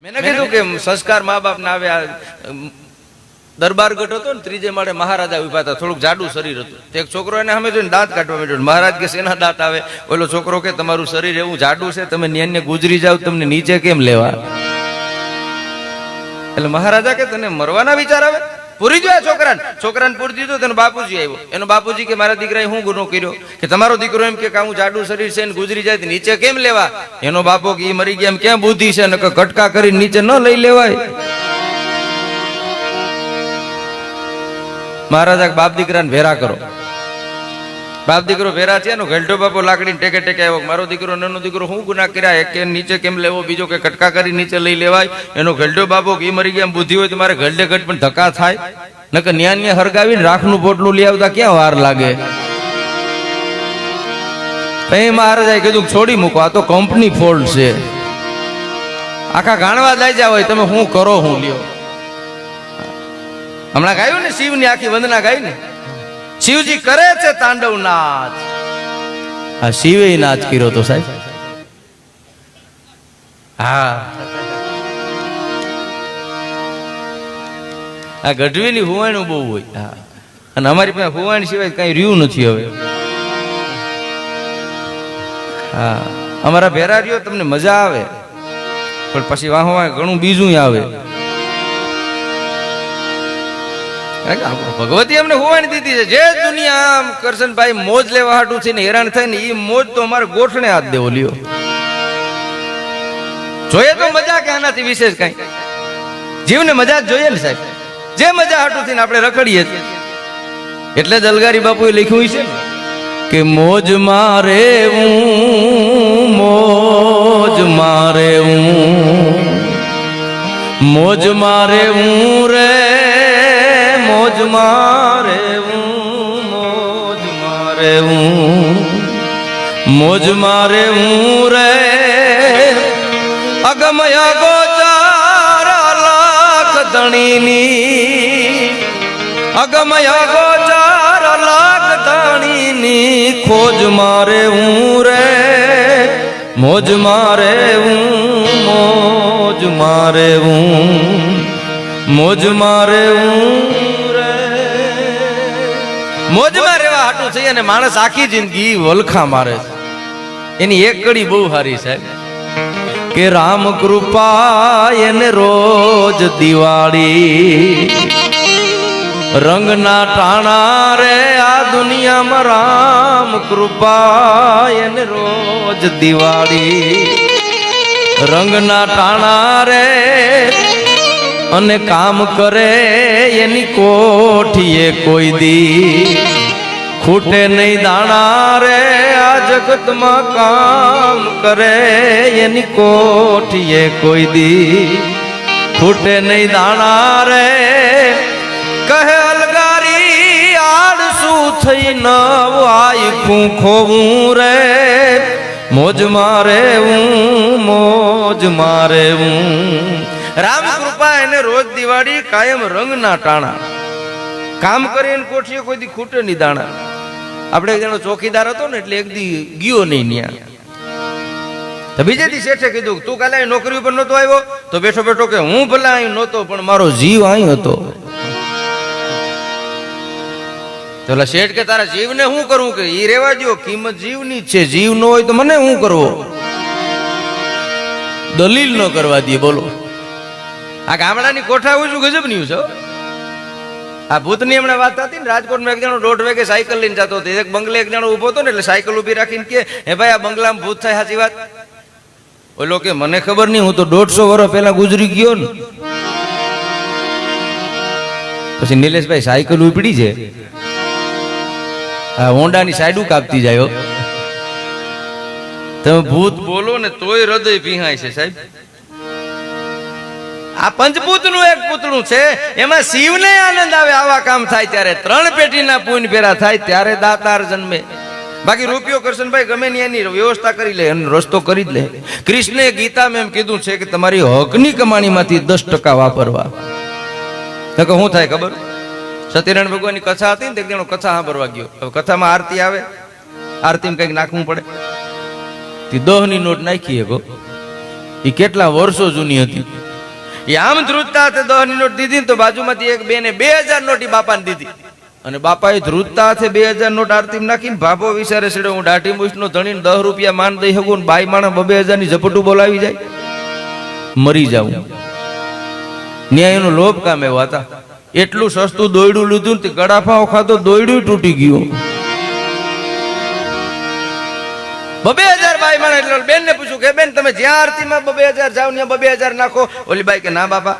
मैंने कीधुं के संस्कार माँ बाप ना आवे दरबार गट हतो ने त्रीजे माळे महाराजा उभा था थोड़ुं जाडू शरीर हतुं ते एक छोकरो एने सामे जोईने दांत काढवा માંડ્યો महाराज के सेना दांत आवे ओलो छोकरो के तमारुं शरीर एवुं जाडू छे तमे न्यान्य गुजरी जाओ तमने नीचे केम लेवा એટલે महाराजा के तने मरवाना विचार आवे पूरी जो छोकराने पूरी दीधो तेनो बापूजी आव्यो एनो बापूजी के मारा दीकराए हुं गुनो कर्यो के तमारो दीकरो एम के कामु जाडू शरीर छे ने गुजरी जाय तो नीचे केम लेवा एनो बापो के ई मरी गया एम क्यां बुद्धि छे नक कटका करी नीचे न लई लेवाय महाराजा बाप दीकरा ने भेरा करो बाप दीकरो भेरा थया नो घलटो बापो लाकड़ी टेके टेके आव्यो मारो दीकरो नानो दीकरो हुं गुनाह कर्या एक के नीचे केम लेवो बीजो के कटका करी नीचे लई लेवाय एनो घलटो बापो की मरी गया बुद्धि होय तो मारे घलडे घट पण धक्का थाय नक न्यान्य हरगावीने राखનું પોટલું લઈ આવતા ક્યાં વાર લાગે એ મહારાજાએ કીધું છોડી મૂકો આ તો કંપની ફોલ્ટ છે આખા ગાણવા લઈ જાવ હોય તમે હું કરો હું લ્યો હમણાં ગાયું ને શિવની આખી વંદના ગાઈ ને શિવજી કરે છે તાંડવ નાચ આ શિવે નાચ કર્યો તો સાહેબ હા આ ગઢવીની હુવાણું બહુ હોય હા અને અમારી પાસે હુવાણ સિવાય કઈ રહ્યું નથી હવે હા અમારા ભેરા રહ્યો તમને મજા આવે પણ પછી વાહ વાહ ઘણું બીજું આવે ભગવતી અમને હોવાની દીધી છે જે દુનિયા કરશનભાઈ મોજ લેવા હાટું છે ને હેરાન થાય ને એ મોજ તો અમારે ગોઠણે હાથ દેવો લ્યો જોઈએ તો મજા કે આનાથી વિશેષ કઈ જીવને મજા જ જોઈએ ને સાહેબ જે મજા હાટું થઈને આપણે રખડીએ એટલે જ અલગારી બાપુએ લખ્યું છે કે મોજ મારે મોજ મારે મોજ મારે રે મોજ મારે મોજ મારે મોજ મારે રે અગમય ગોચાર લાખ ધણીની અગમય ગોચાર લાખ ધણીની ખોજ મારે રે મોજ મારે મોજ મારે મોજ મારે મોજમાં રહેવા હાટું છે અને માણસ આખી જિંદગી વલખા મારે છે એની એક કડી બહુ સારી સાહેબ કે રામ કૃપા એને રોજ દિવાળી રંગના ટાણા રે આ દુનિયામાં રામ કૃપા એને રોજ દિવાળી રંગના ટાણા રે અને કામ કરે એની કોઠીએ કોઈ દી ખૂટે નહીં દાણા રે આ જગતમાં કામ કરે એની કોઠીએ કોઈ દી ખૂટે નહીં દાણા રે કહે અલગારી આળસુ થઈ ન આયખું ખોવું રે મોજ મારે મોજ મારે રામ કૃપા એને રોજ દિવાળી કાયમ રંગના ટાણા કામ કરીને કોઠીએ કોઈ દી ખૂટે નહીં દાણા આપણે એક જણો ચોકીદાર હતો ને એટલે એક દી ગયો નહીં ન્યા તો બીજે દી શેઠે કીધું તું કાલે નોકરી ઉપર નહોતો આવ્યો તો બેઠો બેઠો કે હું ભલા અહીં નહોતો પણ મારો જીવ અહીં હતો તો ઓલા શેઠ કે તારા જીવને શું કરવું કે ઈ રેવા દો કિંમત જીવની જ છે જીવ ન હોય તો મને શું કરવો દલીલ ન કરવા દે બોલો આ ગામડાની કોઠા શું ગજબ નહીં છે આ ભૂતની હમણાં વાત હતી ને રાજકોટમાં એક જણો 1:30 વાગે સાયકલ લઈને જતો હતો એક બંગલે એક જણો ઉભો હતો ને એટલે સાયકલ ઉભી રાખીને કે હે ભાઈ આ બંગલામાં ભૂત થાય સાચી વાત ઓલો કે મને ખબર નહીં હું તો 150 વર્ષ પહેલા ગુજરી ગયો ને પછી નિલેશભાઈ સાયકલ ઉપડી છે આ હોન્ડાની સાઈડું કાપતી જાય તમે ભૂત બોલો ને તોય હૃદય પીહાય છે સાહેબ આ પંચભૂતનું એક પૂતળું છે એમાં શિવને આનંદ આવે આવા કામ થાય ત્યારે 3 પેટીના પુણ્ય ભેરા થાય ત્યારે દાતાર જન્મે બાકી રૂપિયો કરશનભાઈ ગમે ને એની વ્યવસ્થા કરી લે અને રસ્તો કરી જ લે કૃષ્ણે ગીતામાં એમ કીધું છે કે તમારી હકની કમાણીમાંથી 10% વાપરવા તો શું થાય ખબર સત્યનારાયણ ભગવાનની કથા હતી ને એક જણો કથા સાંભળવા ગયો હવે કથામાં આરતી આવે આરતીમાં કંઈક નાખવું પડે 10 ની નોટ નાખી એ કેટલા વર્ષો જૂની હતી આમ ધ્રુજતા હાથે 10 ની નોટ દીધી ને તો બાજુમાંથી એક બેને 2000 નોટ બાપાને દીધી અને બાપાએ ધ્રુજતા હાથે 2000 નોટ આરતી નાખીને ભાભો વિચારે છે હું દાઢી મૂછનો ધણીને 10 રૂપિયા માન દઈ શકું ને બાઈ માણસ 2000 ની ઝપટું બોલાવી જાય મરી જાઉં ન્યાયનો લોભ કામ એવા હતા એટલું સસ્તું દોયડું લીધું ને ગળાફાઓ ખાતો દોયડું તૂટી ગયું 2000 બાઈ માણસ એટલે બેન ને પૂછ્યું કે બેન તમે જ્યાં આરતીમાં 2000 જાવ ને 2000 નાખો ઓલી બાઈ કે ના બાપા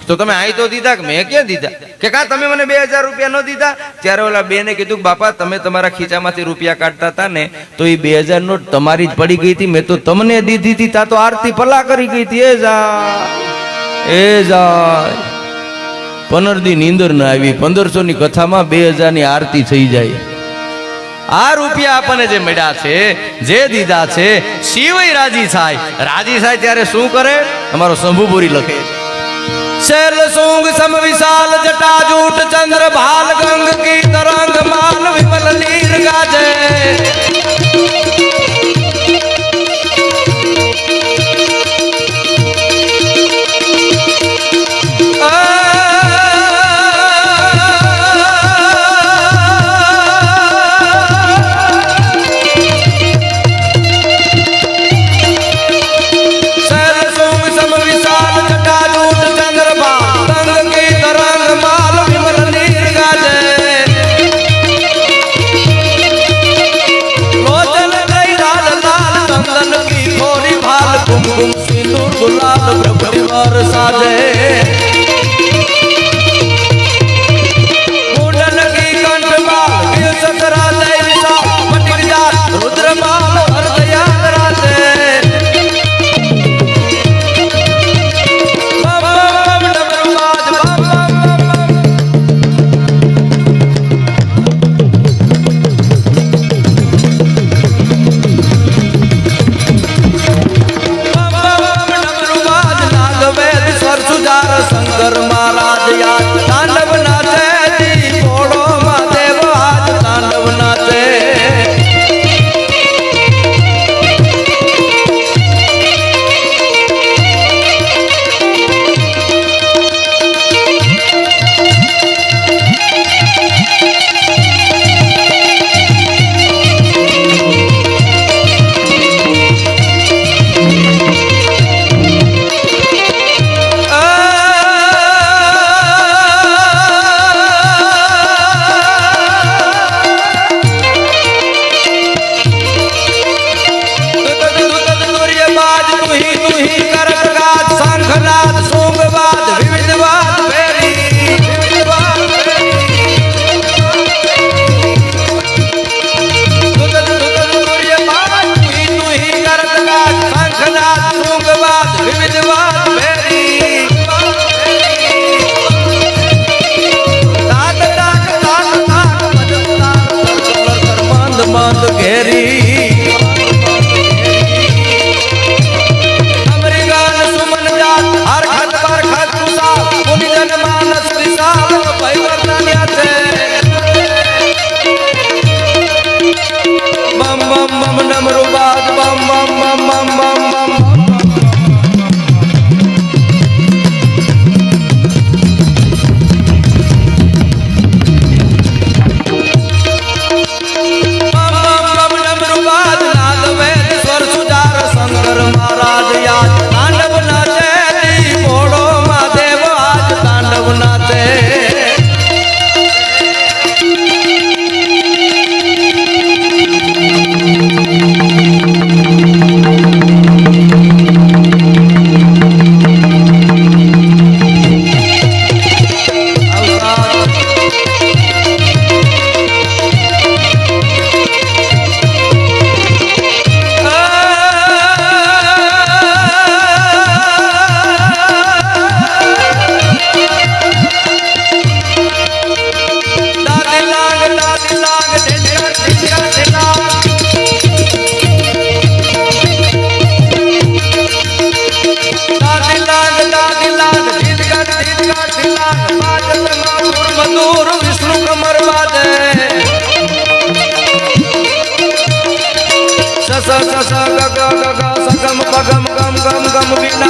તો તમે આઈ તો દીધા કે મેં ક્યાં દીધા કે કા તમે મને 2000 રૂપિયા ન દીધા ત્યારે ઓલા બેને કીધું કે બાપા તમે તમારા ખીચામાંથી રૂપિયા કાઢતા હતા ને તો એ 2000 નોટ તમારી જ પડી ગઈ હતી મેં તો તમને દીધી હતી તા તો આરતી પલા કરી ગઈ હતી એ જાય 15 દી નીંદર ના આવી 1500 ની કથામાં 2000 ની આરતી થઈ જાય આ રૂપિયા આપણને જે મળ્યા છે જે દીધા છે શિવય રાજી થાય ત્યારે શું કરે અમારો શંભુપુરી લખે शैल सूंग सम विशाल जटा जूट चंद्र भाल गंग की तरंग मान विमल नीर गाजे गुलाल परिवार साजे मुंडन की कंठमाल वीर सकरा दे विसा पटिजा रुद्रमाल हृदया राजे बम बम डमरुबाज बम शंकर महाराज याद तांडव नाचे जी घोड़ो महादेव आज तांडव नाचे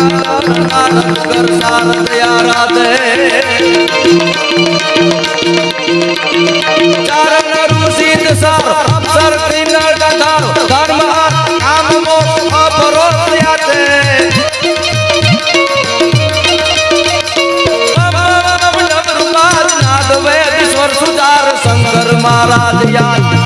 कर सारद यारा दे चारण रुषित सार सर किन्नर कथार धर्म काम मोक्ष अपरोक्ष याते नाद वेद स्वर सुधार शंकर महाराज याद